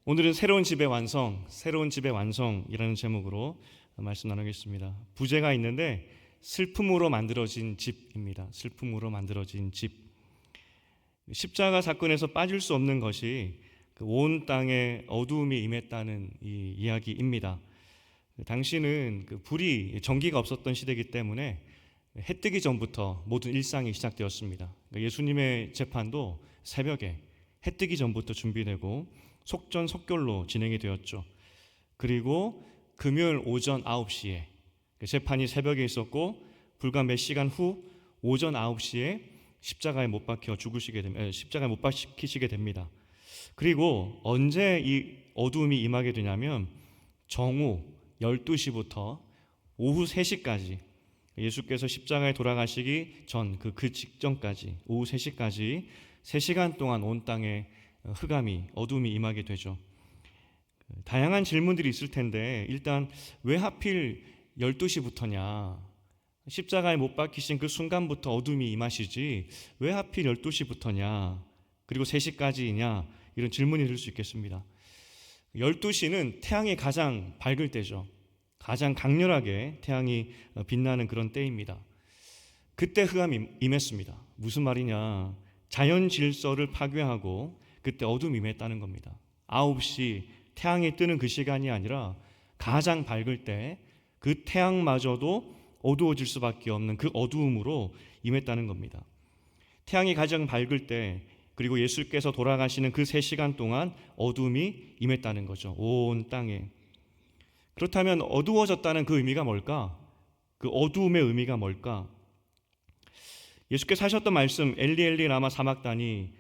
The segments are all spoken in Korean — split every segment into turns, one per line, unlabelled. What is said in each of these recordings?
오늘은 새로운 집의 완성이라는 제목으로 말씀 나누겠습니다. 부제가 있는데 슬픔으로 만들어진 집입니다. 슬픔으로 만들어진 집. 십자가 사건에서 빠질 수 없는 것이 온 땅에 어두움이 임했다는 이 이야기입니다. 당시는 전기가 없었던 시대이기 때문에 해 뜨기 전부터 모든 일상이 시작되었습니다. 예수님의 재판도 새벽에 해 뜨기 전부터 준비되고 속전속결로 진행이 되었죠. 그리고 금요일 오전 9시에 재판이 새벽에 있었고 불과 몇 시간 후 오전 9시에 십자가에 못 박히시게 됩니다. 그리고 언제 이 어두움이 임하게 되냐면 정오 12시부터 오후 3시까지 예수께서 십자가에 돌아가시기 전 그 직전까지 오후 3시까지 3시간 동안 온 땅에 흑암이 어둠이 임하게 되죠. 다양한 질문들이 있을 텐데 일단 왜 하필 12시부터냐? 십자가에 못 박히신 그 순간부터 어둠이 임하시지 왜 하필 12시부터냐? 그리고 3시까지이냐? 이런 질문이 들 수 있겠습니다. 12시는 태양이 가장 밝을 때죠. 가장 강렬하게 태양이 빛나는 그런 때입니다. 그때 흑암이 임했습니다. 무슨 말이냐? 자연 질서를 파괴하고 그때 어둠이 임했다는 겁니다. 9시 태양이 뜨는 그 시간이 아니라 가장 밝을 때 그 태양마저도 어두워질 수밖에 없는 그 어두움으로 임했다는 겁니다. 태양이 가장 밝을 때 그리고 예수께서 돌아가시는 그 3시간 동안 어둠이 임했다는 거죠. 온 땅에. 그렇다면 어두워졌다는 그 의미가 뭘까? 그 어두움의 의미가 뭘까? 예수께서 하셨던 말씀 엘리 엘리 라마 사막다니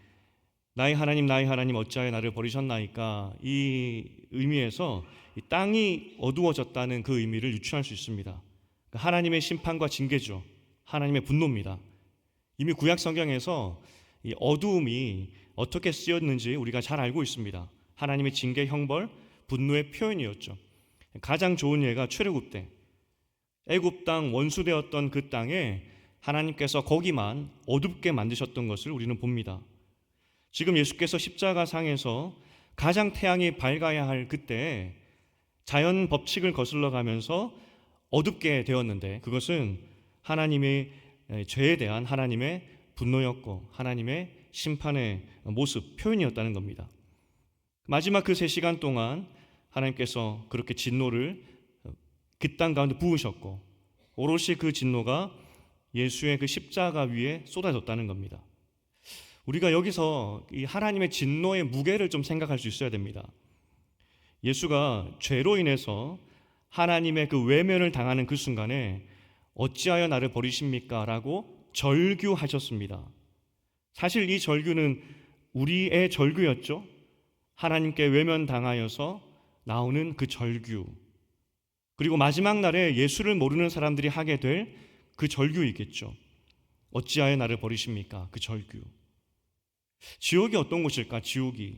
나의 하나님 어찌하여 나를 버리셨나이까, 이 의미에서 이 땅이 어두워졌다는 그 의미를 유추할 수 있습니다. 하나님의 심판과 징계죠. 하나님의 분노입니다. 이미 구약 성경에서 이 어두움이 어떻게 쓰였는지 우리가 잘 알고 있습니다. 하나님의 징계, 형벌, 분노의 표현이었죠. 가장 좋은 예가 출애굽 때 애굽 땅 원수되었던 그 땅에 하나님께서 거기만 어둡게 만드셨던 것을 우리는 봅니다. 지금 예수께서 십자가상에서 가장 태양이 밝아야 할 그때 자연 법칙을 거슬러 가면서 어둡게 되었는데 그것은 하나님의 죄에 대한 하나님의 분노였고 하나님의 심판의 모습, 표현이었다는 겁니다. 마지막 그 3시간 동안 하나님께서 그렇게 진노를 그 땅 가운데 부으셨고 오롯이 그 진노가 예수의 그 십자가 위에 쏟아졌다는 겁니다. 우리가 여기서 이 하나님의 진노의 무게를 좀 생각할 수 있어야 됩니다. 예수가 죄로 인해서 하나님의 그 외면을 당하는 그 순간에 어찌하여 나를 버리십니까? 라고 절규하셨습니다. 사실 이 절규는 우리의 절규였죠. 하나님께 외면당하여서 나오는 그 절규, 그리고 마지막 날에 예수를 모르는 사람들이 하게 될 그 절규이겠죠. 어찌하여 나를 버리십니까? 그 절규. 지옥이 어떤 곳일까? 지옥이,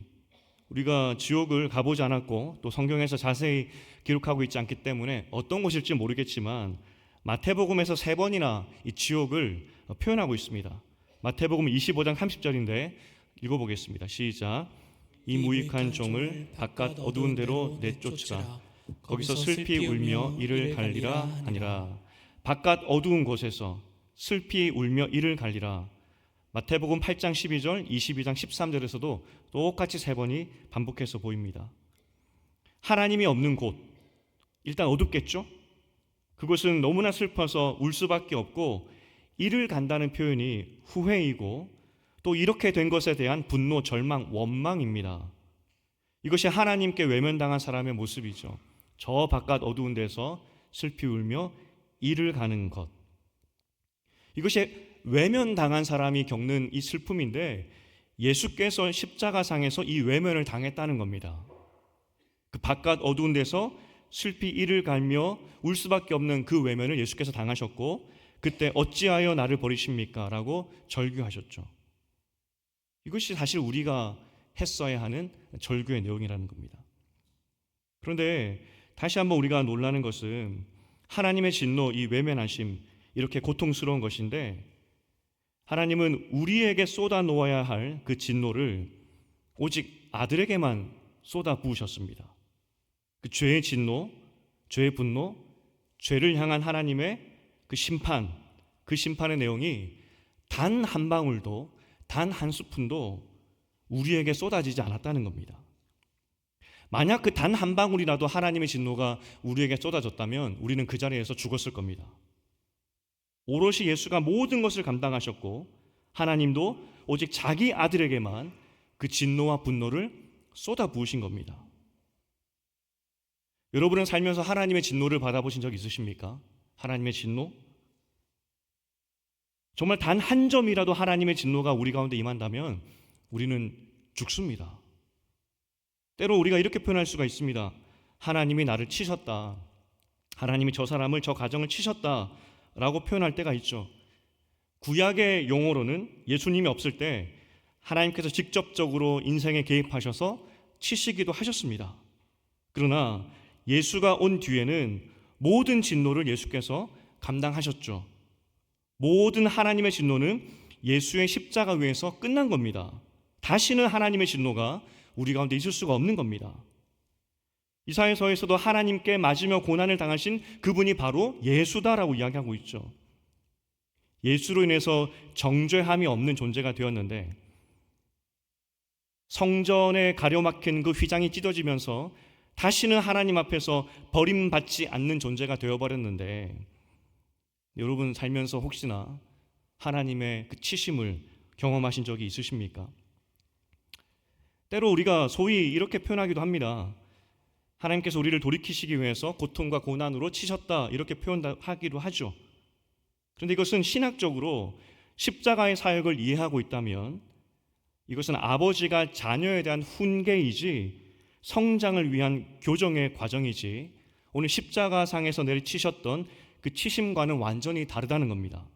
우리가 지옥을 가보지 않았고 또 성경에서 자세히 기록하고 있지 않기 때문에 어떤 곳일지 모르겠지만 마태복음에서 3번이나 이 지옥을 표현하고 있습니다. 마태복음 25장 30절인데 읽어보겠습니다. 시작. 이 무익한 종을 바깥 어두운 데로 내쫓으라. 거기서 슬피 울며 이를 갈리라 하니라. 바깥 어두운 곳에서 슬피 울며 이를 갈리라. 마태복음 8장 12절, 22장 13절에서도 똑같이 3번이 반복해서 보입니다. 하나님이 없는 곳, 일단 어둡겠죠? 그곳은 너무나 슬퍼서 울 수밖에 없고 이를 간다는 표현이 후회이고 또 이렇게 된 것에 대한 분노, 절망, 원망입니다. 이것이 하나님께 외면당한 사람의 모습이죠. 저 바깥 어두운 데서 슬피 울며 이를 가는 것. 이것이 외면당한 사람이 겪는 이 슬픔인데 예수께서 십자가상에서 이 외면을 당했다는 겁니다. 그 바깥 어두운 데서 슬피 이를 갈며 울 수밖에 없는 그 외면을 예수께서 당하셨고 그때 어찌하여 나를 버리십니까? 라고 절규하셨죠. 이것이 사실 우리가 했어야 하는 절규의 내용이라는 겁니다. 그런데 다시 한번 우리가 놀라는 것은 하나님의 진노, 이 외면하심, 이렇게 고통스러운 것인데 하나님은 우리에게 쏟아 놓아야 할 그 진노를 오직 아들에게만 쏟아 부으셨습니다. 그 죄의 진노, 죄의 분노, 죄를 향한 하나님의 그 심판, 그 심판의 내용이 단 한 방울도, 단 한 스푼도 우리에게 쏟아지지 않았다는 겁니다. 만약 그 단 한 방울이라도 하나님의 진노가 우리에게 쏟아졌다면 우리는 그 자리에서 죽었을 겁니다. 오롯이 예수가 모든 것을 감당하셨고 하나님도 오직 자기 아들에게만 그 진노와 분노를 쏟아 부으신 겁니다. 여러분은 살면서 하나님의 진노를 받아보신 적 있으십니까? 하나님의 진노? 정말 단 한 점이라도 하나님의 진노가 우리 가운데 임한다면 우리는 죽습니다. 때로 우리가 이렇게 표현할 수가 있습니다. 하나님이 나를 치셨다. 하나님이 저 사람을, 저 가정을 치셨다 라고 표현할 때가 있죠. 구약의 용어로는 예수님이 없을 때 하나님께서 직접적으로 인생에 개입하셔서 치시기도 하셨습니다. 그러나 예수가 온 뒤에는 모든 진노를 예수께서 감당하셨죠. 모든 하나님의 진노는 예수의 십자가 위에서 끝난 겁니다. 다시는 하나님의 진노가 우리 가운데 있을 수가 없는 겁니다. 이사야서에서도 하나님께 맞으며 고난을 당하신 그분이 바로 예수다라고 이야기하고 있죠. 예수로 인해서 정죄함이 없는 존재가 되었는데 성전에 가려막힌 그 휘장이 찢어지면서 다시는 하나님 앞에서 버림받지 않는 존재가 되어버렸는데 여러분 살면서 혹시나 하나님의 그 치심을 경험하신 적이 있으십니까? 때로 우리가 소위 이렇게 표현하기도 합니다. 하나님께서 우리를 돌이키시기 위해서 고통과 고난으로 치셨다 이렇게 표현하기도 하죠. 그런데 이것은 신학적으로 십자가의 사역을 이해하고 있다면 이것은 아버지가 자녀에 대한 훈계이지 성장을 위한 교정의 과정이지 오늘 십자가상에서 내리치셨던 그 치심과는 완전히 다르다는 겁니다.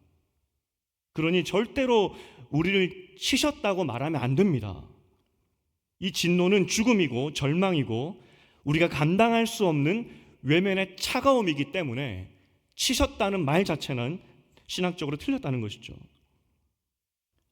그러니 절대로 우리를 치셨다고 말하면 안 됩니다. 이 진노는 죽음이고 절망이고 우리가 감당할 수 없는 외면의 차가움이기 때문에 치셨다는 말 자체는 신학적으로 틀렸다는 것이죠.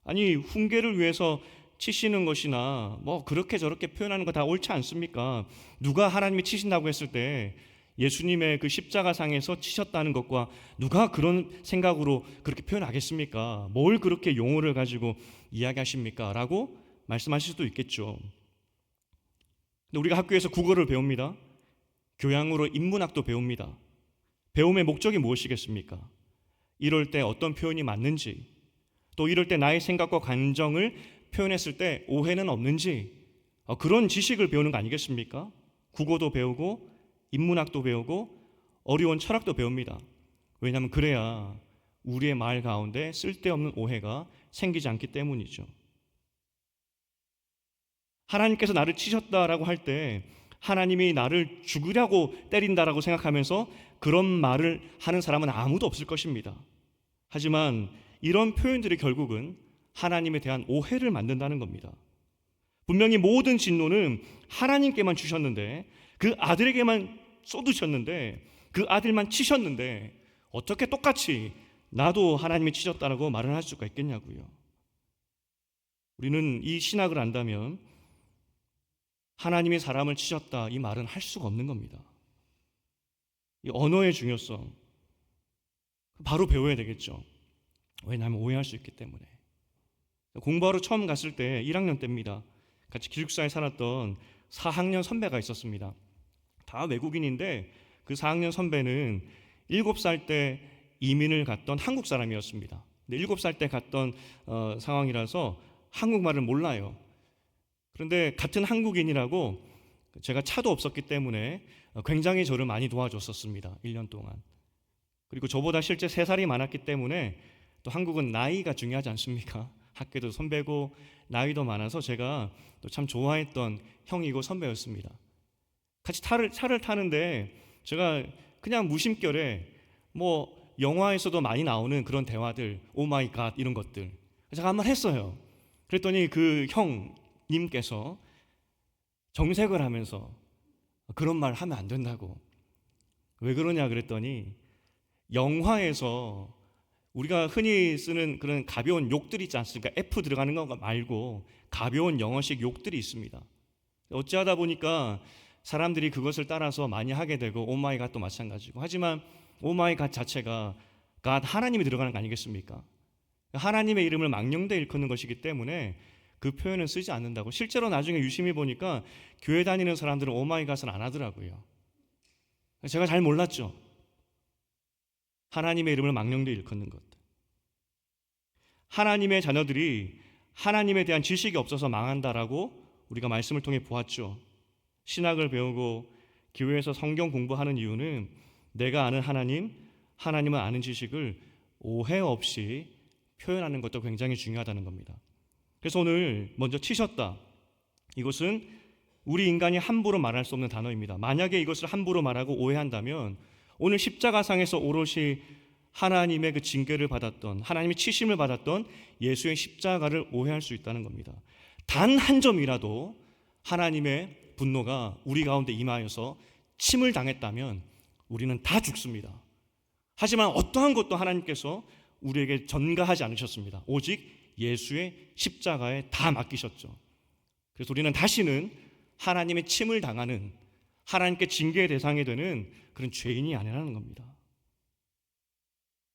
아니 훈계를 위해서 치시는 것이나 뭐 그렇게 저렇게 표현하는 거 다 옳지 않습니까? 누가 하나님이 치신다고 했을 때 예수님의 그 십자가상에서 치셨다는 것과 누가 그런 생각으로 그렇게 표현하겠습니까? 뭘 그렇게 용어를 가지고 이야기하십니까? 라고 말씀하실 수도 있겠죠. 근데 우리가 학교에서 국어를 배웁니다. 교양으로 인문학도 배웁니다. 배움의 목적이 무엇이겠습니까? 이럴 때 어떤 표현이 맞는지, 또 이럴 때 나의 생각과 감정을 표현했을 때 오해는 없는지 그런 지식을 배우는 거 아니겠습니까? 국어도 배우고 인문학도 배우고 어려운 철학도 배웁니다. 왜냐하면 그래야 우리의 말 가운데 쓸데없는 오해가 생기지 않기 때문이죠. 하나님께서 나를 치셨다라고 할 때 하나님이 나를 죽으려고 때린다라고 생각하면서 그런 말을 하는 사람은 아무도 없을 것입니다. 하지만 이런 표현들이 결국은 하나님에 대한 오해를 만든다는 겁니다. 분명히 모든 진노는 하나님께만 주셨는데 그 아들에게만 쏟으셨는데 그 아들만 치셨는데 어떻게 똑같이 나도 하나님이 치셨다라고 말을 할 수가 있겠냐고요. 우리는 이 신학을 안다면 하나님이 사람을 치셨다 이 말은 할 수가 없는 겁니다. 이 언어의 중요성 바로 배워야 되겠죠. 왜냐하면 오해할 수 있기 때문에. 공부하러 처음 갔을 때 1학년 때입니다. 같이 기숙사에 살았던 4학년 선배가 있었습니다. 다 외국인인데 그 4학년 선배는 7살 때 이민을 갔던 한국 사람이었습니다. 근데 7살 때 갔던 상황이라서 한국말을 몰라요. 그런데 같은 한국인이라고 제가 차도 없었기 때문에 굉장히 저를 많이 도와줬었습니다. 1년 동안. 그리고 저보다 실제 3살이 많았기 때문에 또 한국은 나이가 중요하지 않습니까? 학교도 선배고 나이도 많아서 제가 또 참 좋아했던 형이고 선배였습니다. 같이 차를 타는데 제가 그냥 무심결에 뭐 영화에서도 많이 나오는 그런 대화들, 오 마이 갓 이런 것들 제가 한번 했어요. 그랬더니 그 형님께서 정색을 하면서 그런 말 하면 안 된다고. 왜 그러냐 그랬더니 영화에서 우리가 흔히 쓰는 그런 가벼운 욕들 있지 않습니까? F 들어가는 거 말고 가벼운 영어식 욕들이 있습니다. 어찌하다 보니까 사람들이 그것을 따라서 많이 하게 되고 오마이갓도 마찬가지고. 하지만 오마이갓 자체가 갓 하나님이 들어가는 거 아니겠습니까? 하나님의 이름을 망령되 일컫는 것이기 때문에 그 표현은 쓰지 않는다고. 실제로 나중에 유심히 보니까 교회 다니는 사람들은 오마이갓은 안 하더라고요. 제가 잘 몰랐죠. 하나님의 이름을 망령되 일컫는 것. 하나님의 자녀들이 하나님에 대한 지식이 없어서 망한다라고 우리가 말씀을 통해 보았죠. 신학을 배우고 교회에서 성경 공부하는 이유는 내가 아는 하나님을 아는 지식을 오해 없이 표현하는 것도 굉장히 중요하다는 겁니다. 그래서 오늘 먼저 치셨다. 이것은 우리 인간이 함부로 말할 수 없는 단어입니다. 만약에 이것을 함부로 말하고 오해한다면 오늘 십자가상에서 오롯이 하나님의 그 징계를 받았던, 하나님의 치심을 받았던 예수의 십자가를 오해할 수 있다는 겁니다. 단 한 점이라도 하나님의 분노가 우리 가운데 임하여서 침을 당했다면 우리는 다 죽습니다. 하지만 어떠한 것도 하나님께서 우리에게 전가하지 않으셨습니다. 오직 예수의 십자가에 다 맡기셨죠. 그래서 우리는 다시는 하나님의 침을 당하는, 하나님께 징계의 대상이 되는 그런 죄인이 아니라는 겁니다.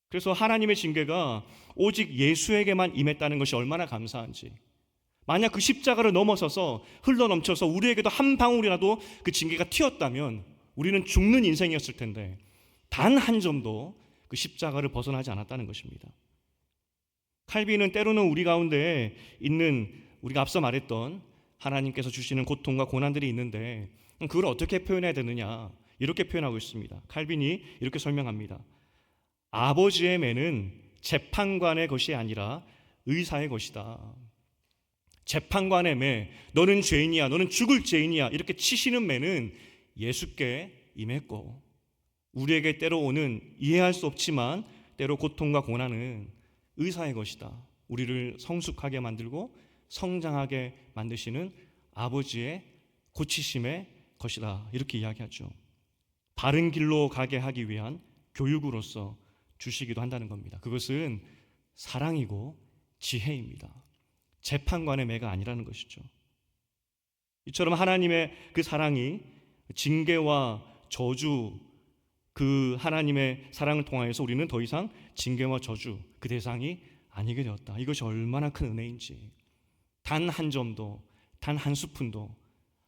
그래서 하나님의 징계가 오직 예수에게만 임했다는 것이 얼마나 감사한지. 만약 그 십자가를 넘어서서 흘러넘쳐서 우리에게도 한 방울이라도 그 징계가 튀었다면 우리는 죽는 인생이었을 텐데 단 한 점도 그 십자가를 벗어나지 않았다는 것입니다. 칼빈은 때로는 우리 가운데 있는, 우리가 앞서 말했던 하나님께서 주시는 고통과 고난들이 있는데 그걸 어떻게 표현해야 되느냐, 이렇게 표현하고 있습니다. 칼빈이 이렇게 설명합니다. 아버지의 매는 재판관의 것이 아니라 의사의 것이다. 재판관의 매, 너는 죄인이야, 너는 죽을 죄인이야, 이렇게 치시는 매는 예수께 임했고, 우리에게 때로 오는 이해할 수 없지만 때로 고통과 고난은 의사의 것이다. 우리를 성숙하게 만들고 성장하게 만드시는 아버지의 고치심의 것이다. 이렇게 이야기하죠. 바른 길로 가게 하기 위한 교육으로서 주시기도 한다는 겁니다. 그것은 사랑이고 지혜입니다. 재판관의 매가 아니라는 것이죠. 이처럼 하나님의 그 사랑이 징계와 저주, 그 하나님의 사랑을 통하여서 우리는 더 이상 징계와 저주 그 대상이 아니게 되었다. 이것이 얼마나 큰 은혜인지. 단 한 점도, 단 한 스푼도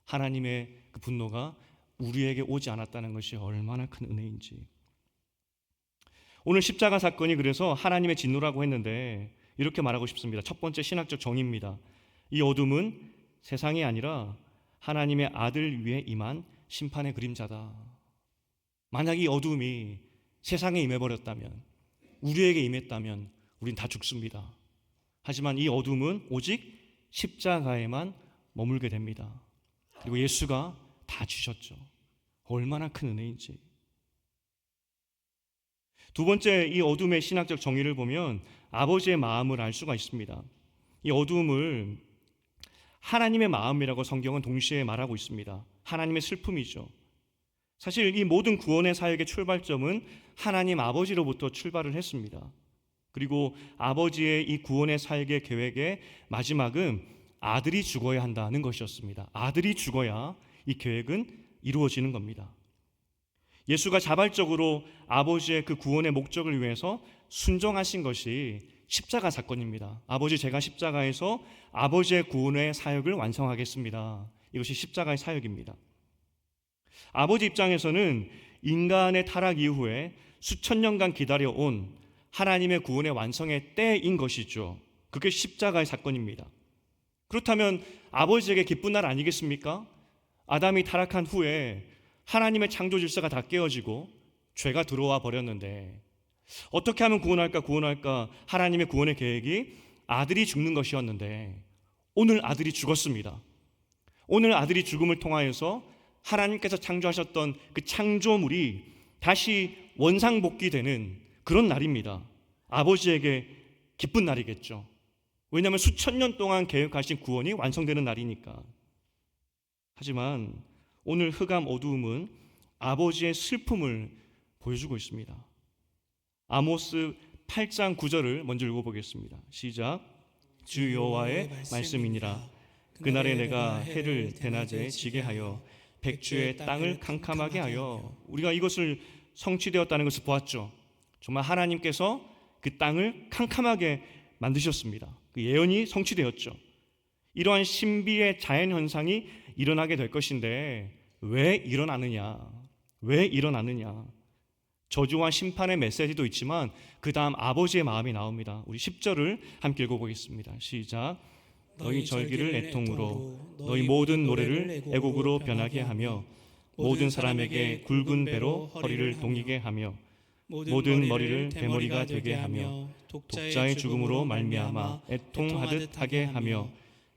하나님의 그 분노가 우리에게 오지 않았다는 것이 얼마나 큰 은혜인지. 오늘 십자가 사건이 그래서 하나님의 진노라고 했는데 이렇게 말하고 싶습니다. 첫 번째 신학적 정의입니다. 이 어둠은 세상이 아니라 하나님의 아들 위에 임한 심판의 그림자다. 만약 이 어둠이 세상에 임해버렸다면, 우리에게 임했다면 우린 다 죽습니다. 하지만 이 어둠은 오직 십자가에만 머물게 됩니다. 그리고 예수가 다 주셨죠. 얼마나 큰 은혜인지. 두 번째, 이 어둠의 신학적 정의를 보면 아버지의 마음을 알 수가 있습니다. 이 어둠을 하나님의 마음이라고 성경은 동시에 말하고 있습니다. 하나님의 슬픔이죠. 사실 이 모든 구원의 사역의 출발점은 하나님 아버지로부터 출발을 했습니다. 그리고 아버지의 이 구원의 사역의 계획의 마지막은 아들이 죽어야 한다는 것이었습니다. 아들이 죽어야 이 계획은 이루어지는 겁니다. 예수가 자발적으로 아버지의 그 구원의 목적을 위해서 순종하신 것이 십자가 사건입니다. 아버지, 제가 십자가에서 아버지의 구원의 사역을 완성하겠습니다. 이것이 십자가의 사역입니다. 아버지 입장에서는 인간의 타락 이후에 수천 년간 기다려온 하나님의 구원의 완성의 때인 것이죠. 그게 십자가의 사건입니다. 그렇다면 아버지에게 기쁜 날 아니겠습니까? 아담이 타락한 후에 하나님의 창조 질서가 다 깨어지고 죄가 들어와 버렸는데 어떻게 하면 구원할까? 하나님의 구원의 계획이 아들이 죽는 것이었는데 오늘 아들이 죽었습니다. 오늘 아들이 죽음을 통하여서 하나님께서 창조하셨던 그 창조물이 다시 원상복귀되는 그런 날입니다. 아버지에게 기쁜 날이겠죠. 왜냐하면 수천 년 동안 계획하신 구원이 완성되는 날이니까. 하지만 오늘 흑암 어두움은 아버지의 슬픔을 보여주고 있습니다. 아모스 8장 9절을 먼저 읽어보겠습니다. 시작. 주 여호와의 말씀이니라. 그날에 내가 해를 대낮에 지게 하여 백주의 땅을 캄캄하게 하여. 우리가 이것을 성취되었다는 것을 보았죠. 정말 하나님께서 그 땅을 캄캄하게 만드셨습니다. 그 예언이 성취되었죠. 이러한 신비의 자연현상이 일어나게 될 것인데 왜 일어나느냐? 왜 일어나느냐? 저주와 심판의 메시지도 있지만 그 다음 아버지의 마음이 나옵니다. 우리 10절을 함께 읽어보겠습니다. 시작. 너희 절기를 애통으로, 너희 모든 노래를 애곡으로 변하게 하며, 모든 사람에게 굵은 배로 허리를 동이게 하며, 모든 머리를 대머리가 되게 하며, 독자의 죽음으로 말미암아 애통하듯 하게 하며,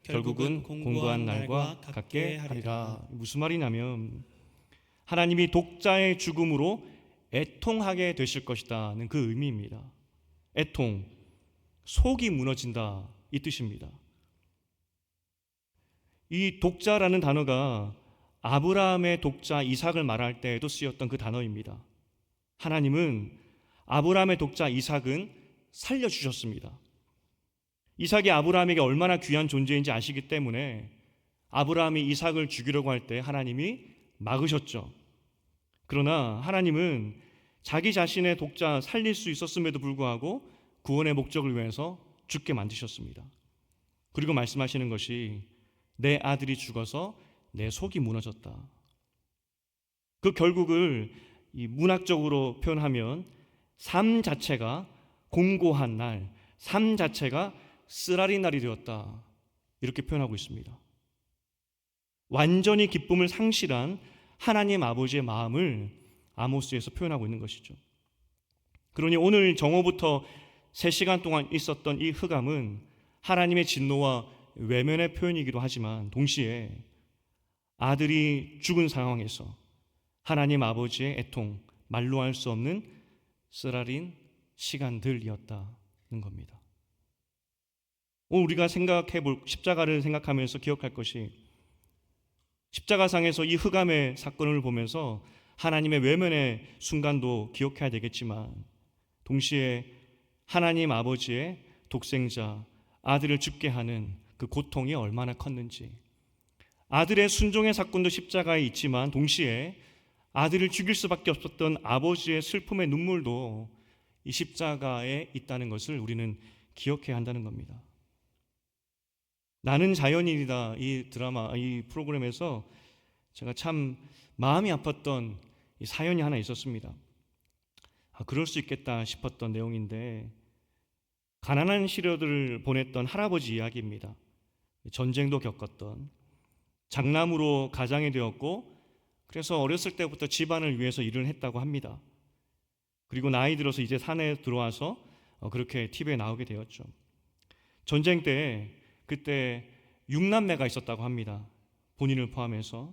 결국은 공고한 날과 같게 하리라. 무슨 말이냐면 하나님이 독자의 죽음으로 애통하게 되실 것이다는 그 의미입니다. 애통, 속이 무너진다 이 뜻입니다. 이 독자라는 단어가 아브라함의 독자 이삭을 말할 때에도 쓰였던 그 단어입니다. 하나님은 아브라함의 독자 이삭은 살려주셨습니다. 이삭이 아브라함에게 얼마나 귀한 존재인지 아시기 때문에 아브라함이 이삭을 죽이려고 할 때 하나님이 막으셨죠. 그러나 하나님은 자기 자신의 독자 살릴 수 있었음에도 불구하고 구원의 목적을 위해서 죽게 만드셨습니다. 그리고 말씀하시는 것이 내 아들이 죽어서 내 속이 무너졌다. 그 결국을 이 문학적으로 표현하면 삶 자체가 공고한 날, 삶 자체가 쓰라린 날이 되었다. 이렇게 표현하고 있습니다. 완전히 기쁨을 상실한 하나님 아버지의 마음을 아모스에서 표현하고 있는 것이죠. 그러니 오늘 정오부터 3시간 동안 있었던 이 흑암은 하나님의 진노와 외면의 표현이기도 하지만 동시에 아들이 죽은 상황에서 하나님 아버지의 애통, 말로 할 수 없는 쓰라린 시간들이었다는 겁니다. 오늘 우리가 생각해 볼 십자가를 생각하면서 기억할 것이 십자가상에서 이 흑암의 사건을 보면서 하나님의 외면의 순간도 기억해야 되겠지만 동시에 하나님 아버지의 독생자 아들을 죽게 하는 그 고통이 얼마나 컸는지, 아들의 순종의 사건도 십자가에 있지만 동시에 아들을 죽일 수밖에 없었던 아버지의 슬픔의 눈물도 이 십자가에 있다는 것을 우리는 기억해야 한다는 겁니다. 나는 자연인이다 이 드라마, 이 프로그램에서 제가 참 마음이 아팠던 이 사연이 하나 있었습니다. 그럴 수 있겠다 싶었던 내용인데, 가난한 시절을 보냈던 할아버지 이야기입니다. 전쟁도 겪었던, 장남으로 가장이 되었고 그래서 어렸을 때부터 집안을 위해서 일을 했다고 합니다. 그리고 나이 들어서 이제 산에 들어와서 그렇게 TV에 나오게 되었죠. 전쟁 때 그때 6남매가 있었다고 합니다. 본인을 포함해서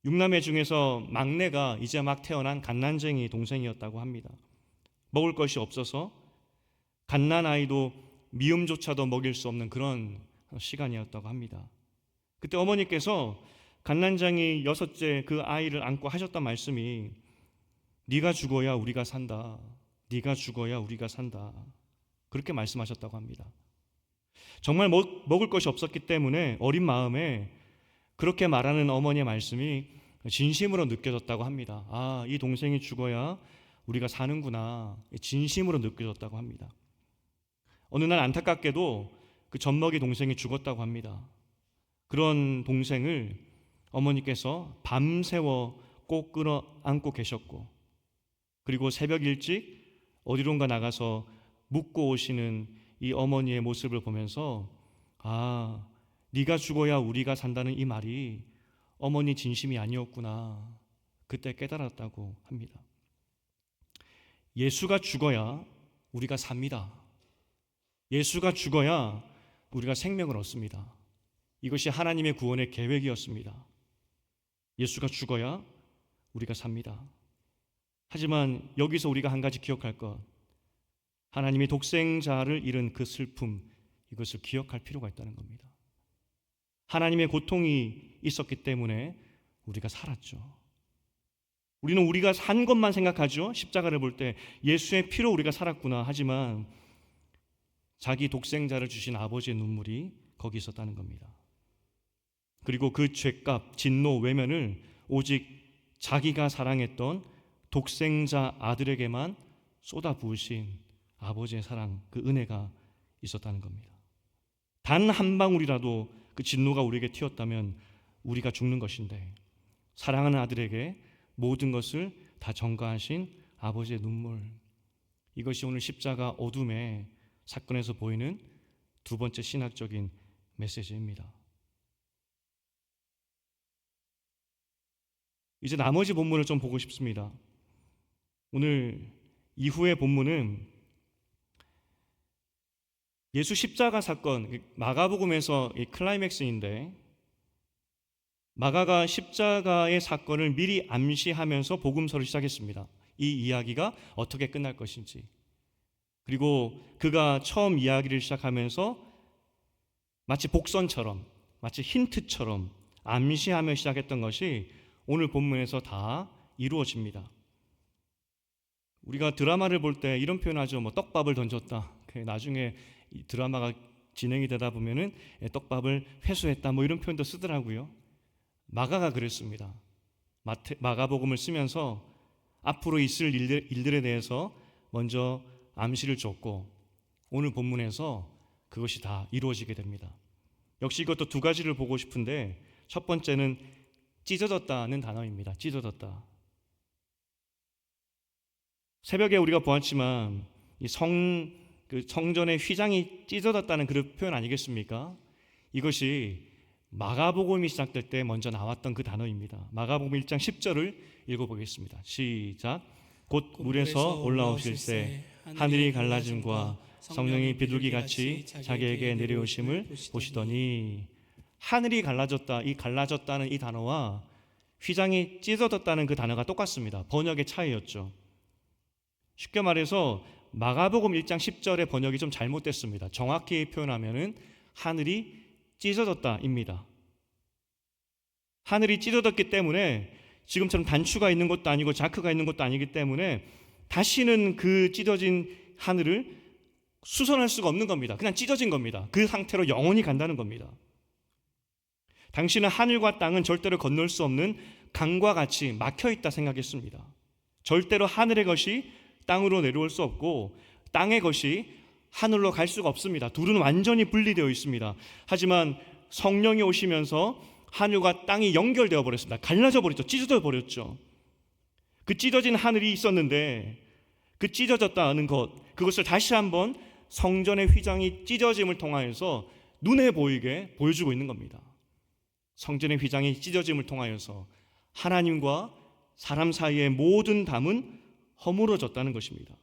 6남매 중에서 막내가 이제 막 태어난 갓난쟁이 동생이었다고 합니다. 먹을 것이 없어서 갓난 아이도 미음조차도 먹일 수 없는 그런 시간이었다고 합니다. 그때 어머니께서 갓난쟁이 6째 그 아이를 안고 하셨던 말씀이 네가 죽어야 우리가 산다. 네가 죽어야 우리가 산다. 그렇게 말씀하셨다고 합니다. 정말 먹을 것이 없었기 때문에 어린 마음에 그렇게 말하는 어머니의 말씀이 진심으로 느껴졌다고 합니다. 아, 이 동생이 죽어야 우리가 사는구나. 진심으로 느껴졌다고 합니다. 어느 날 안타깝게도 그 젖먹이 동생이 죽었다고 합니다. 그런 동생을 어머니께서 밤새워 꼭 끌어 안고 계셨고, 그리고 새벽 일찍 어디론가 나가서 묵고 오시는 이 어머니의 모습을 보면서 아, 네가 죽어야 우리가 산다는 이 말이 어머니 진심이 아니었구나, 그때 깨달았다고 합니다. 예수가 죽어야 우리가 삽니다. 예수가 죽어야 우리가 생명을 얻습니다. 이것이 하나님의 구원의 계획이었습니다. 예수가 죽어야 우리가 삽니다. 하지만 여기서 우리가 한 가지 기억할 것, 하나님이 독생자를 잃은 그 슬픔, 이것을 기억할 필요가 있다는 겁니다. 하나님의 고통이 있었기 때문에 우리가 살았죠. 우리는 우리가 산 것만 생각하죠. 십자가를 볼 때 예수의 피로 우리가 살았구나. 하지만 자기 독생자를 주신 아버지의 눈물이 거기 있었다는 겁니다. 그리고 그 죄값, 진노, 외면을 오직 자기가 사랑했던 독생자 아들에게만 쏟아부으신 아버지의 사랑, 그 은혜가 있었다는 겁니다. 단 한 방울이라도 그 진노가 우리에게 튀었다면 우리가 죽는 것인데, 사랑하는 아들에게 모든 것을 다 전가하신 아버지의 눈물, 이것이 오늘 십자가 어둠의 사건에서 보이는 두 번째 신학적인 메시지입니다. 이제 나머지 본문을 좀 보고 싶습니다. 오늘 이후의 본문은 예수 십자가 사건, 마가복음에서 이 클라이맥스인데, 마가가 십자가의 사건을 미리 암시하면서 복음서를 시작했습니다. 이 이야기가 어떻게 끝날 것인지, 그리고 그가 처음 이야기를 시작하면서 마치 복선처럼, 마치 힌트처럼 암시하며 시작했던 것이 오늘 본문에서 다 이루어집니다. 우리가 드라마를 볼 때 이런 표현하죠. 떡밥을 던졌다. 나중에 이 드라마가 진행이 되다 보면은 떡밥을 회수했다, 이런 표현도 쓰더라고요. 마가가 그랬습니다. 마가복음을 쓰면서 앞으로 있을 일들에 대해서 먼저 암시를 줬고, 오늘 본문에서 그것이 다 이루어지게 됩니다. 역시 이것도 두 가지를 보고 싶은데, 첫 번째는 찢어졌다는 단어입니다. 찢어졌다. 새벽에 우리가 보았지만 이 성전의 휘장이 찢어졌다는 그런 표현 아니겠습니까? 이것이 마가복음이 시작될 때 먼저 나왔던 그 단어입니다. 마가복음 1장 10절을 읽어보겠습니다. 시작. 곧 물에서 올라오실새 하늘이 갈라짐과 성령이 비둘기같이 자기에게 내려오심을 보시더니, 하늘이 갈라졌다, 이 갈라졌다는 이 단어와 휘장이 찢어졌다는 그 단어가 똑같습니다. 번역의 차이였죠. 쉽게 말해서 마가복음 1장 10절의 번역이 좀 잘못됐습니다. 정확히 표현하면은 하늘이 찢어졌다입니다. 하늘이 찢어졌기 때문에 지금처럼 단추가 있는 것도 아니고 자크가 있는 것도 아니기 때문에 다시는 그 찢어진 하늘을 수선할 수가 없는 겁니다. 그냥 찢어진 겁니다. 그 상태로 영원히 간다는 겁니다. 당신은 하늘과 땅은 절대로 건널 수 없는 강과 같이 막혀있다 생각했습니다. 절대로 하늘의 것이 땅으로 내려올 수 없고 땅의 것이 하늘로 갈 수가 없습니다. 둘은 완전히 분리되어 있습니다. 하지만 성령이 오시면서 하늘과 땅이 연결되어 버렸습니다. 갈라져 버렸죠. 찢어져 버렸죠. 그 찢어진 하늘이 있었는데 그 찢어졌다는 것, 그것을 다시 한번 성전의 휘장이 찢어짐을 통하여서 눈에 보이게 보여주고 있는 겁니다. 성전의 휘장이 찢어짐을 통하여서 하나님과 사람 사이의 모든 담은 허물어졌다는 것입니다.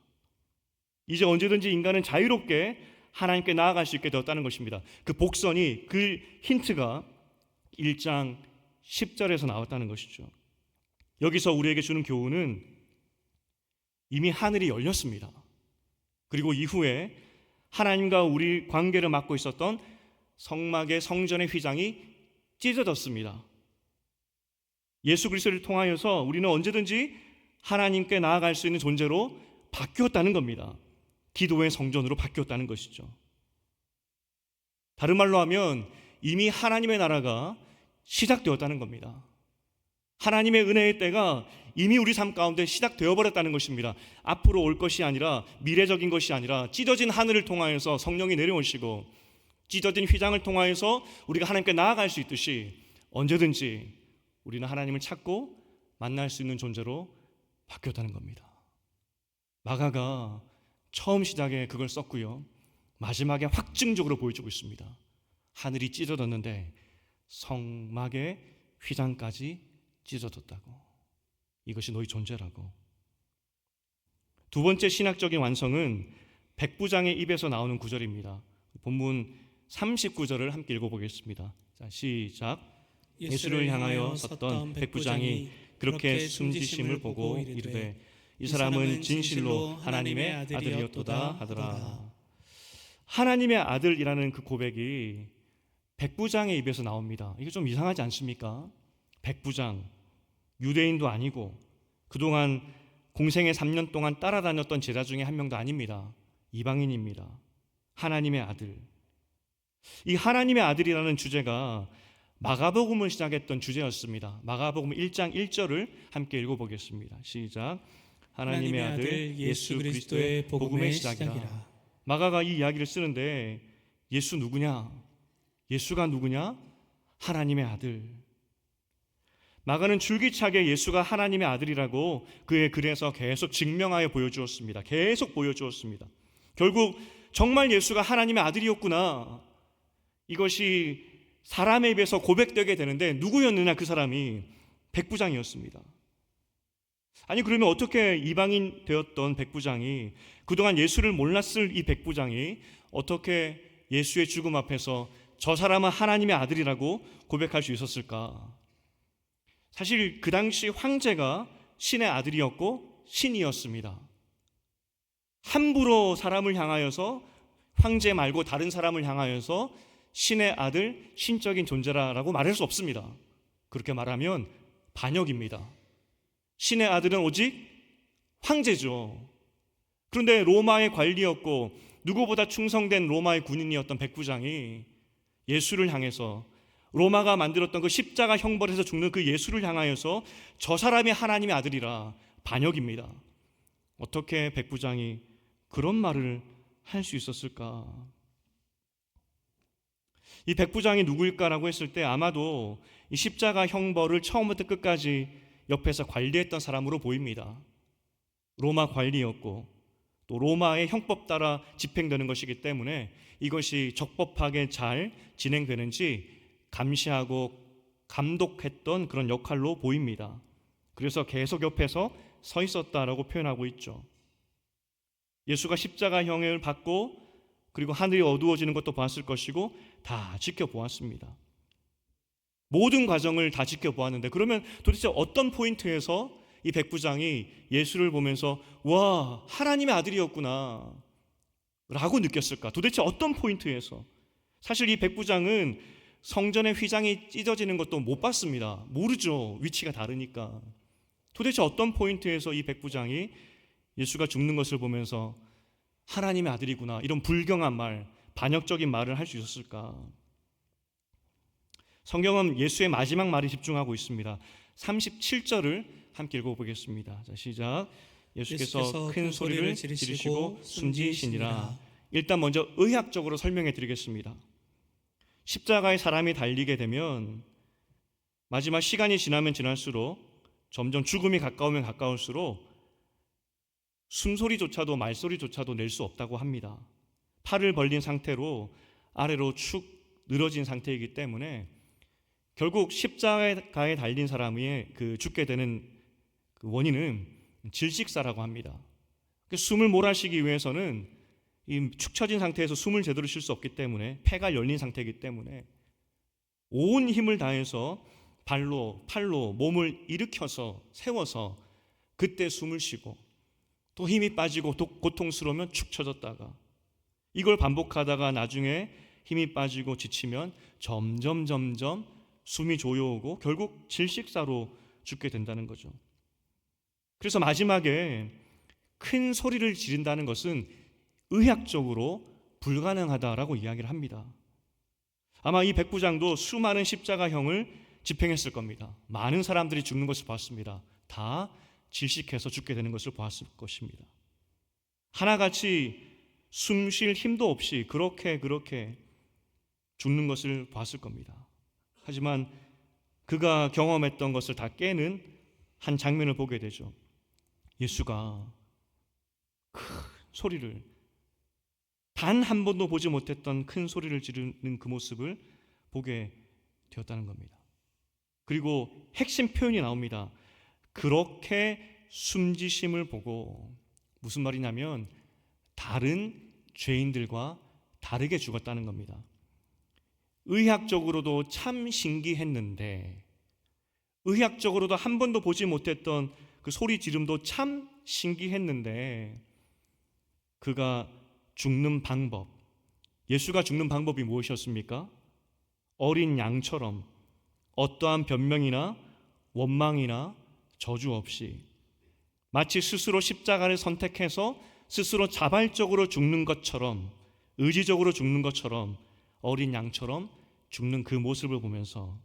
이제 언제든지 인간은 자유롭게 하나님께 나아갈 수 있게 되었다는 것입니다. 그 복선이, 그 힌트가 1장 10절에서 나왔다는 것이죠. 여기서 우리에게 주는 교훈은 이미 하늘이 열렸습니다. 그리고 이후에 하나님과 우리 관계를 맡고 있었던 성막의 성전의 휘장이 찢어졌습니다. 예수 그리스도를 통하여서 우리는 언제든지 하나님께 나아갈 수 있는 존재로 바뀌었다는 겁니다. 기도의 성전으로 바뀌었다는 것이죠. 다른 말로 하면 이미 하나님의 나라가 시작되었다는 겁니다. 하나님의 은혜의 때가 이미 우리 삶 가운데 시작되어 버렸다는 것입니다. 앞으로 올 것이 아니라, 미래적인 것이 아니라 찢어진 하늘을 통하여서 성령이 내려오시고 찢어진 휘장을 통하여서 우리가 하나님께 나아갈 수 있듯이 언제든지 우리는 하나님을 찾고 만날 수 있는 존재로 바뀌었다는 겁니다. 마가가 처음 시작에 그걸 썼고요, 마지막에 확증적으로 보여주고 있습니다. 하늘이 찢어졌는데 성막의 휘장까지 찢어졌다고. 이것이 너희 존재라고. 두 번째 신학적인 완성은 백부장의 입에서 나오는 구절입니다. 본문 39절을 함께 읽어보겠습니다. 자, 시작. 예수를 향하여 섰던 백부장이 그렇게 숨지심을 보고 이르되 이 사람은 진실로 하나님의 아들이었도다 하더라. 하나님의 아들이라는 그 고백이 백부장의 입에서 나옵니다. 이게 좀 이상하지 않습니까? 백부장, 유대인도 아니고 그동안 공생의 3년 동안 따라다녔던 제자 중에 한 명도 아닙니다. 이방인입니다. 하나님의 아들. 이 하나님의 아들이라는 주제가 마가복음을 시작했던 주제였습니다. 마가복음 1장 1절을 함께 읽어보겠습니다. 시작. 하나님의 아들 예수 그리스도의 복음의 시작이라. 마가가 이 이야기를 쓰는데 예수 누구냐? 예수가 누구냐? 하나님의 아들. 마가는 줄기차게 예수가 하나님의 아들이라고 그의 글에서 계속 증명하여 보여주었습니다. 계속 보여주었습니다. 결국 정말 예수가 하나님의 아들이었구나, 이것이 사람에 입에서 고백되게 되는데 누구였느냐? 그 사람이 백부장이었습니다. 아니, 그러면 어떻게 이방인 되었던 백부장이, 그동안 예수를 몰랐을 이 백부장이 어떻게 예수의 죽음 앞에서 저 사람은 하나님의 아들이라고 고백할 수 있었을까? 사실 그 당시 황제가 신의 아들이었고 신이었습니다. 함부로 사람을 향하여서, 황제 말고 다른 사람을 향하여서 신의 아들, 신적인 존재라고 말할 수 없습니다. 그렇게 말하면 반역입니다. 신의 아들은 오직 황제죠. 그런데 로마의 관리였고 누구보다 충성된 로마의 군인이었던 백부장이 예수를 향해서, 로마가 만들었던 그 십자가 형벌에서 죽는 그 예수를 향하여서 저 사람이 하나님의 아들이라, 반역입니다. 어떻게 백부장이 그런 말을 할 수 있었을까? 이 백부장이 누구일까라고 했을 때 아마도 이 십자가 형벌을 처음부터 끝까지 옆에서 관리했던 사람으로 보입니다. 로마 관리였고 또 로마의 형법 따라 집행되는 것이기 때문에 이것이 적법하게 잘 진행되는지 감시하고 감독했던 그런 역할로 보입니다. 그래서 계속 옆에서 서 있었다라고 표현하고 있죠. 예수가 십자가형을 받고 그리고 하늘이 어두워지는 것도 봤을 것이고 다 지켜보았습니다. 모든 과정을 다 지켜보았는데, 그러면 도대체 어떤 포인트에서 이 백부장이 예수를 보면서 와, 하나님의 아들이었구나 라고 느꼈을까? 도대체 어떤 포인트에서? 사실 이 백부장은 성전의 휘장이 찢어지는 것도 못 봤습니다. 모르죠. 위치가 다르니까. 도대체 어떤 포인트에서 이 백부장이 예수가 죽는 것을 보면서 하나님의 아들이구나, 이런 불경한 말, 반역적인 말을 할 수 있었을까? 성경은 예수의 마지막 말에 집중하고 있습니다. 37절을 함께 읽어보겠습니다. 자, 시작. 예수께서 큰 소리를 지르시고 숨지시니라. 일단 먼저 의학적으로 설명해 드리겠습니다. 십자가에 사람이 달리게 되면 마지막 시간이 지나면 지날수록, 점점 죽음이 가까우면 가까울수록 숨소리조차도 말소리조차도 낼 수 없다고 합니다. 팔을 벌린 상태로 아래로 축 늘어진 상태이기 때문에 결국 십자가에 달린 사람이 죽게 되는 그 원인은 질식사라고 합니다. 숨을 몰아쉬기 위해서는 이 축 처진 상태에서 숨을 제대로 쉴 수 없기 때문에, 폐가 열린 상태이기 때문에 온 힘을 다해서 팔로 몸을 일으켜서 세워서 그때 숨을 쉬고, 또 힘이 빠지고 고통스러우면 축 처졌다가, 이걸 반복하다가 나중에 힘이 빠지고 지치면 점점 숨이 조여오고 결국 질식사로 죽게 된다는 거죠. 그래서 마지막에 큰 소리를 지른다는 것은 의학적으로 불가능하다라고 이야기를 합니다. 아마 이 백부장도 수많은 십자가형을 집행했을 겁니다. 많은 사람들이 죽는 것을 봤습니다. 다 질식해서 죽게 되는 것을 봤을 것입니다. 하나같이 숨 쉴 힘도 없이 그렇게 죽는 것을 봤을 겁니다. 하지만 그가 경험했던 것을 다 깨는 한 장면을 보게 되죠. 예수가 큰 소리를, 단 한 번도 보지 못했던 큰 소리를 지르는 그 모습을 보게 되었다는 겁니다. 그리고 핵심 표현이 나옵니다. 그렇게 숨지심을 보고, 무슨 말이냐면 다른 죄인들과 다르게 죽었다는 겁니다. 의학적으로도 참 신기했는데, 의학적으로도 한 번도 보지 못했던 그 소리 지름도 참 신기했는데, 그가 죽는 방법, 예수가 죽는 방법이 무엇이었습니까? 어린 양처럼 어떠한 변명이나 원망이나 저주 없이 마치 스스로 십자가를 선택해서 스스로 자발적으로 죽는 것처럼, 의지적으로 죽는 것처럼, 어린 양처럼 죽는 그 모습을 보면서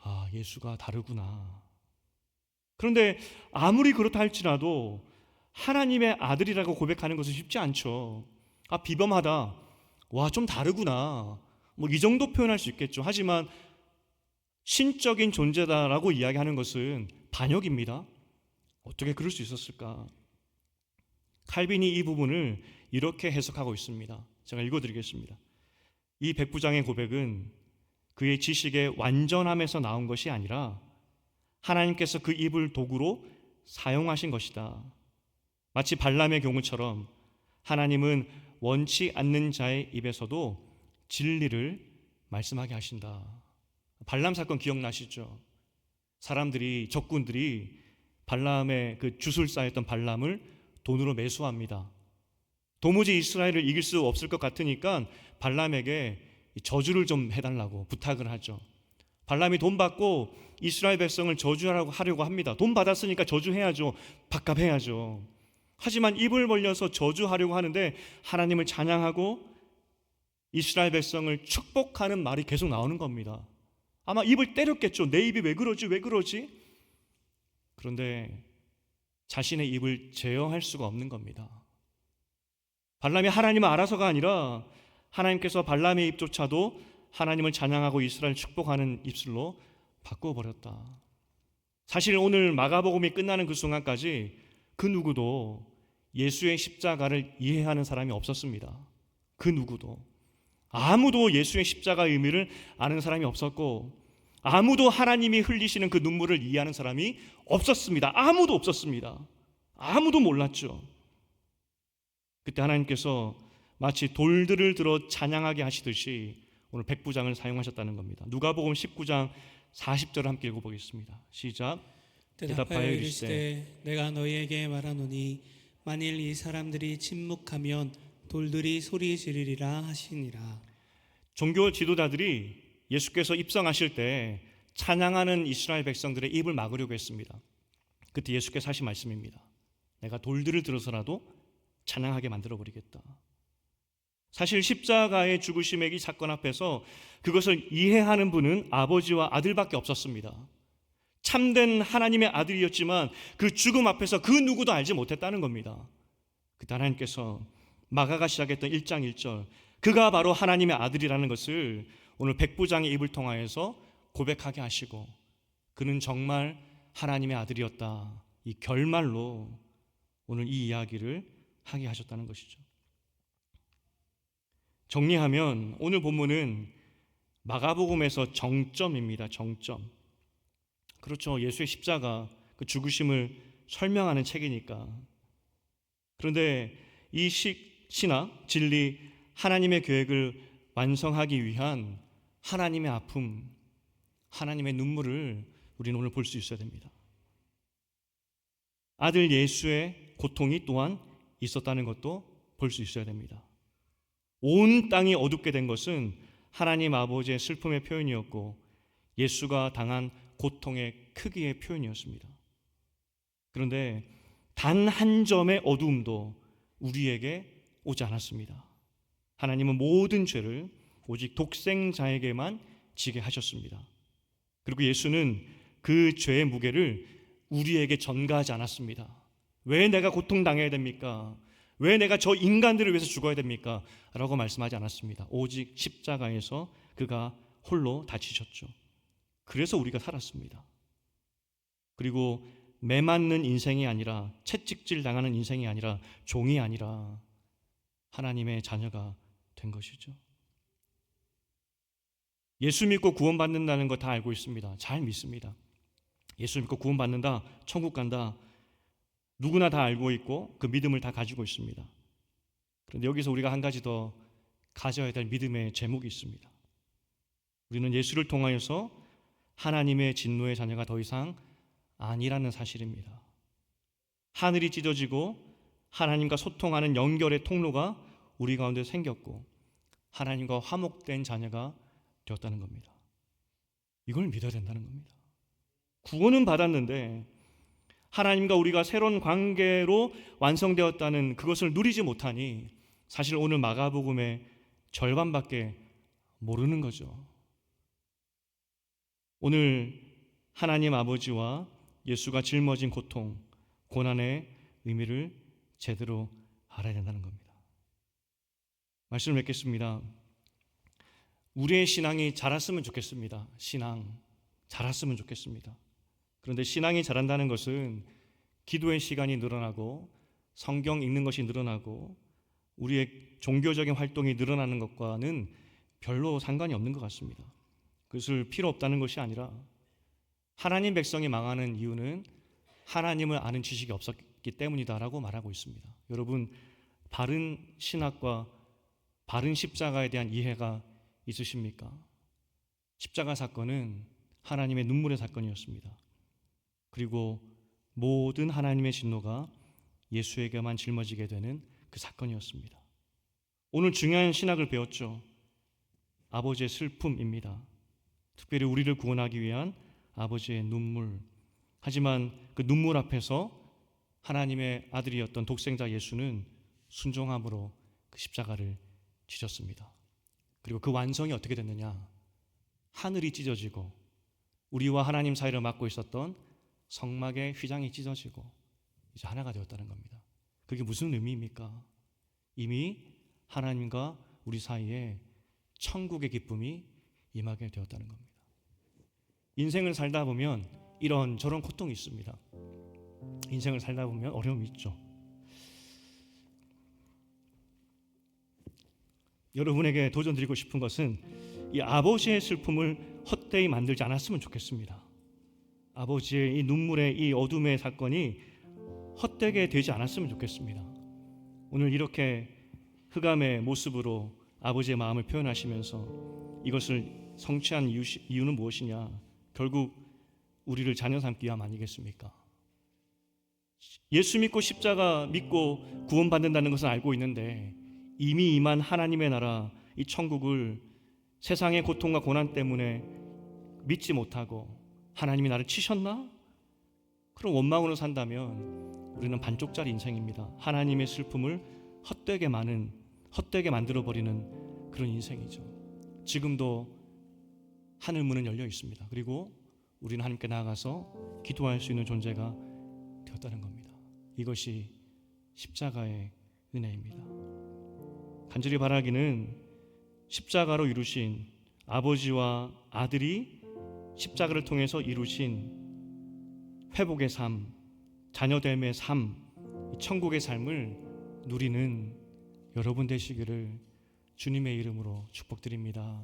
아, 예수가 다르구나. 그런데 아무리 그렇다 할지라도 하나님의 아들이라고 고백하는 것은 쉽지 않죠. 아, 비범하다. 와, 좀 다르구나. 뭐 이 정도 표현할 수 있겠죠. 하지만 신적인 존재다라고 이야기하는 것은 반역입니다. 어떻게 그럴 수 있었을까? 칼빈이 이 부분을 이렇게 해석하고 있습니다. 제가 읽어드리겠습니다. 이 백부장의 고백은 그의 지식의 완전함에서 나온 것이 아니라 하나님께서 그 입을 도구로 사용하신 것이다. 마치 발람의 경우처럼 하나님은 원치 않는 자의 입에서도 진리를 말씀하게 하신다. 발람 사건 기억나시죠? 사람들이, 적군들이 발람의 그 주술사였던 발람을 돈으로 매수합니다. 도무지 이스라엘을 이길 수 없을 것 같으니까 발람에게 저주를 좀 해달라고 부탁을 하죠. 발람이 돈 받고 이스라엘 백성을 저주하려고 합니다. 돈 받았으니까 저주해야죠. 밥값해야죠. 하지만 입을 벌려서 저주하려고 하는데 하나님을 찬양하고 이스라엘 백성을 축복하는 말이 계속 나오는 겁니다. 아마 입을 때렸겠죠. 내 입이 왜 그러지? 왜 그러지? 그런데 자신의 입을 제어할 수가 없는 겁니다. 발람이 하나님을 알아서가 아니라 하나님께서 발람의 입조차도 하나님을 찬양하고 이스라엘을 축복하는 입술로 바꿔버렸다. 사실 오늘 마가복음이 끝나는 그 순간까지 그 누구도 예수의 십자가를 이해하는 사람이 없었습니다. 그 누구도. 아무도 예수의 십자가의 의미를 아는 사람이 없었고 아무도 하나님이 흘리시는 그 눈물을 이해하는 사람이 없었습니다. 아무도 없었습니다. 아무도 몰랐죠. 그때 하나님께서 마치 돌들을 들어 찬양하게 하시듯이 오늘 백부장을 사용하셨다는 겁니다. 누가복음 19장 40절을 함께 읽어보겠습니다. 시작.
대답하여 이르시되 내가 너희에게 말하노니 만일 이 사람들이 침묵하면 돌들이 소리 지르리라 하시니라.
종교 지도자들이 예수께서 입성하실 때 찬양하는 이스라엘 백성들의 입을 막으려고 했습니다. 그때 예수께서 하신 말씀입니다. 내가 돌들을 들어서라도 찬양하게 만들어버리겠다. 사실 십자가의 죽으심의 이 사건 앞에서 그것을 이해하는 분은 아버지와 아들밖에 없었습니다. 참된 하나님의 아들이었지만 그 죽음 앞에서 그 누구도 알지 못했다는 겁니다. 그때 하나님께서 마가가 시작했던 1장 1절 그가 바로 하나님의 아들이라는 것을 오늘 백부장의 입을 통하여서 고백하게 하시고 그는 정말 하나님의 아들이었다. 이 결말로 오늘 이 이야기를 하게 하셨다는 것이죠. 정리하면 오늘 본문은 마가복음에서 정점입니다. 정점. 그렇죠. 예수의 십자가 그 죽으심을 설명하는 책이니까. 그런데 이 신학, 진리, 하나님의 계획을 완성하기 위한 하나님의 아픔, 하나님의 눈물을 우리는 오늘 볼 수 있어야 됩니다. 아들 예수의 고통이 또한 있었다는 것도 볼 수 있어야 됩니다. 온 땅이 어둡게 된 것은 하나님 아버지의 슬픔의 표현이었고 예수가 당한 고통의 크기의 표현이었습니다. 그런데 단 한 점의 어두움도 우리에게 오지 않았습니다. 하나님은 모든 죄를 오직 독생자에게만 지게 하셨습니다. 그리고 예수는 그 죄의 무게를 우리에게 전가하지 않았습니다. 왜 내가 고통당해야 됩니까? 왜 내가 저 인간들을 위해서 죽어야 됩니까? 라고 말씀하지 않았습니다. 오직 십자가에서 그가 홀로 다치셨죠. 그래서 우리가 살았습니다. 그리고 매맞는 인생이 아니라 채찍질 당하는 인생이 아니라 종이 아니라 하나님의 자녀가 된 것이죠. 예수 믿고 구원받는다는 거 다 알고 있습니다. 잘 믿습니다. 예수 믿고 구원받는다, 천국 간다, 누구나 다 알고 있고 그 믿음을 다 가지고 있습니다. 그런데 여기서 우리가 한 가지 더 가져야 될 믿음의 제목이 있습니다. 우리는 예수를 통하여서 하나님의 진노의 자녀가 더 이상 아니라는 사실입니다. 하늘이 찢어지고 하나님과 소통하는 연결의 통로가 우리 가운데 생겼고 하나님과 화목된 자녀가 되었다는 겁니다. 이걸 믿어야 된다는 겁니다. 구원은 받았는데 하나님과 우리가 새로운 관계로 완성되었다는 그것을 누리지 못하니 사실 오늘 마가복음의 절반밖에 모르는 거죠. 오늘 하나님 아버지와 예수가 짊어진 고통, 고난의 의미를 제대로 알아야 된다는 겁니다. 말씀을 맺겠습니다. 우리의 신앙이 자랐으면 좋겠습니다. 신앙 자랐으면 좋겠습니다. 그런데 신앙이 자란다는 것은 기도의 시간이 늘어나고 성경 읽는 것이 늘어나고 우리의 종교적인 활동이 늘어나는 것과는 별로 상관이 없는 것 같습니다. 그것을 필요 없다는 것이 아니라 하나님 백성이 망하는 이유는 하나님을 아는 지식이 없었기 때문이다라고 말하고 있습니다. 여러분, 바른 신학과 바른 십자가에 대한 이해가 있으십니까? 십자가 사건은 하나님의 눈물의 사건이었습니다. 그리고 모든 하나님의 진노가 예수에게만 짊어지게 되는 그 사건이었습니다. 오늘 중요한 신학을 배웠죠. 아버지의 슬픔입니다. 특별히 우리를 구원하기 위한 아버지의 눈물. 하지만 그 눈물 앞에서 하나님의 아들이었던 독생자 예수는 순종함으로 그 십자가를 지셨습니다. 그리고 그 완성이 어떻게 됐느냐? 하늘이 찢어지고 우리와 하나님 사이를 막고 있었던 성막의 휘장이 찢어지고 이제 하나가 되었다는 겁니다. 그게 무슨 의미입니까? 이미 하나님과 우리 사이에 천국의 기쁨이 임하게 되었다는 겁니다. 인생을 살다 보면 이런저런 고통이 있습니다. 인생을 살다 보면 어려움이 있죠. 여러분에게 도전드리고 싶은 것은 이 아버지의 슬픔을 헛되이 만들지 않았으면 좋겠습니다. 아버지의 이 눈물의 이 어둠의 사건이 헛되게 되지 않았으면 좋겠습니다. 오늘 이렇게 흑암의 모습으로 아버지의 마음을 표현하시면서 이것을 성취한 이유는 무엇이냐? 결국 우리를 자녀 삼기 위함 아니겠습니까? 예수 믿고 십자가 믿고 구원받는다는 것은 알고 있는데 이미 임한 하나님의 나라, 이 천국을 세상의 고통과 고난 때문에 믿지 못하고 하나님이 나를 치셨나? 그런 원망으로 산다면 우리는 반쪽짜리 인생입니다. 하나님의 슬픔을 헛되게 만들어버리는 그런 인생이죠. 지금도 하늘 문은 열려 있습니다. 그리고 우리는 하나님께 나아가서 기도할 수 있는 존재가 되었다는 겁니다. 이것이 십자가의 은혜입니다. 간절히 바라기는 십자가로 이루신 아버지와 아들이 십자가를 통해서 이루신 회복의 삶, 자녀됨의 삶, 천국의 삶을 누리는 여러분 되시기를 주님의 이름으로 축복드립니다.